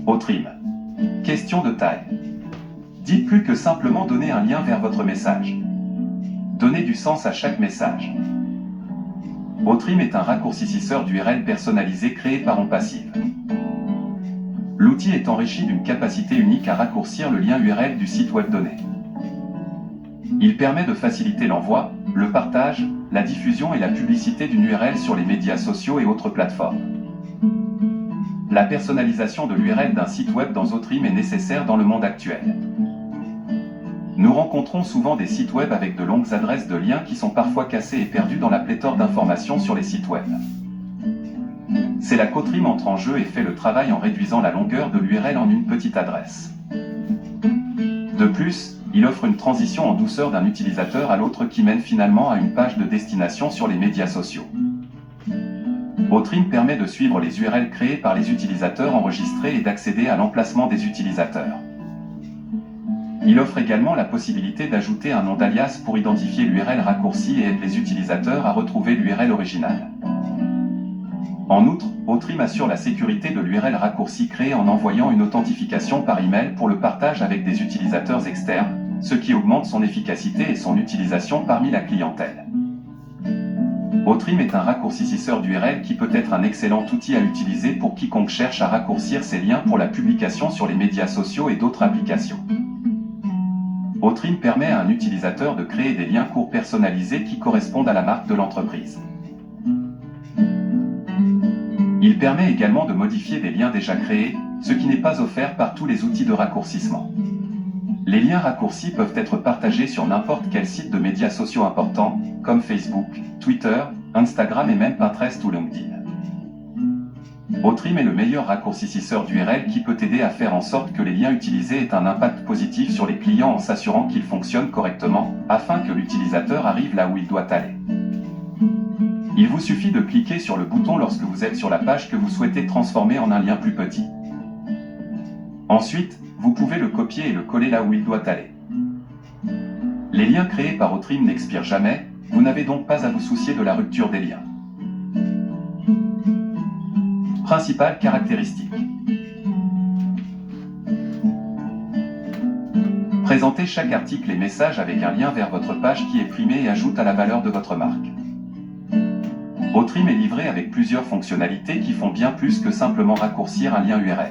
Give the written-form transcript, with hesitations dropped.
Autrim. Question de taille. Dites plus que simplement donner un lien vers votre message. Donnez du sens à chaque message. Autrim est un raccourcisseur d'URL personnalisé créé par OnPassive. L'outil est enrichi d'une capacité unique à raccourcir le lien URL du site web donné. Il permet de faciliter l'envoi, le partage, la diffusion et la publicité d'une URL sur les médias sociaux et autres plateformes. La personnalisation de l'URL d'un site web dans Autrim est nécessaire dans le monde actuel. Nous rencontrons souvent des sites web avec de longues adresses de liens qui sont parfois cassées et perdues dans la pléthore d'informations sur les sites web. C'est là qu'Autrim entre en jeu et fait le travail en réduisant la longueur de l'URL en une petite adresse. De plus, il offre une transition en douceur d'un utilisateur à l'autre qui mène finalement à une page de destination sur les médias sociaux. Autrim permet de suivre les URL créées par les utilisateurs enregistrés et d'accéder à l'emplacement des utilisateurs. Il offre également la possibilité d'ajouter un nom d'alias pour identifier l'URL raccourci et aide les utilisateurs à retrouver l'URL originale. En outre, Autrim assure la sécurité de l'URL raccourci créée en envoyant une authentification par email pour le partage avec des utilisateurs externes, ce qui augmente son efficacité et son utilisation parmi la clientèle. Autrim est un raccourcisseur d'URL qui peut être un excellent outil à utiliser pour quiconque cherche à raccourcir ses liens pour la publication sur les médias sociaux et d'autres applications. Autrim permet à un utilisateur de créer des liens courts personnalisés qui correspondent à la marque de l'entreprise. Il permet également de modifier des liens déjà créés, ce qui n'est pas offert par tous les outils de raccourcissement. Les liens raccourcis peuvent être partagés sur n'importe quel site de médias sociaux importants, comme Facebook, Twitter, Instagram et même Pinterest ou LinkedIn. Autrim est le meilleur raccourcisseur d'URL qui peut aider à faire en sorte que les liens utilisés aient un impact positif sur les clients en s'assurant qu'ils fonctionnent correctement, afin que l'utilisateur arrive là où il doit aller. Il vous suffit de cliquer sur le bouton lorsque vous êtes sur la page que vous souhaitez transformer en un lien plus petit. Ensuite, vous pouvez le copier et le coller là où il doit aller. Les liens créés par Autrim n'expirent jamais, vous n'avez donc pas à vous soucier de la rupture des liens. Principales caractéristiques. Présentez chaque article et message avec un lien vers votre page qui est primé et ajoute à la valeur de votre marque. Autrim est livré avec plusieurs fonctionnalités qui font bien plus que simplement raccourcir un lien URL.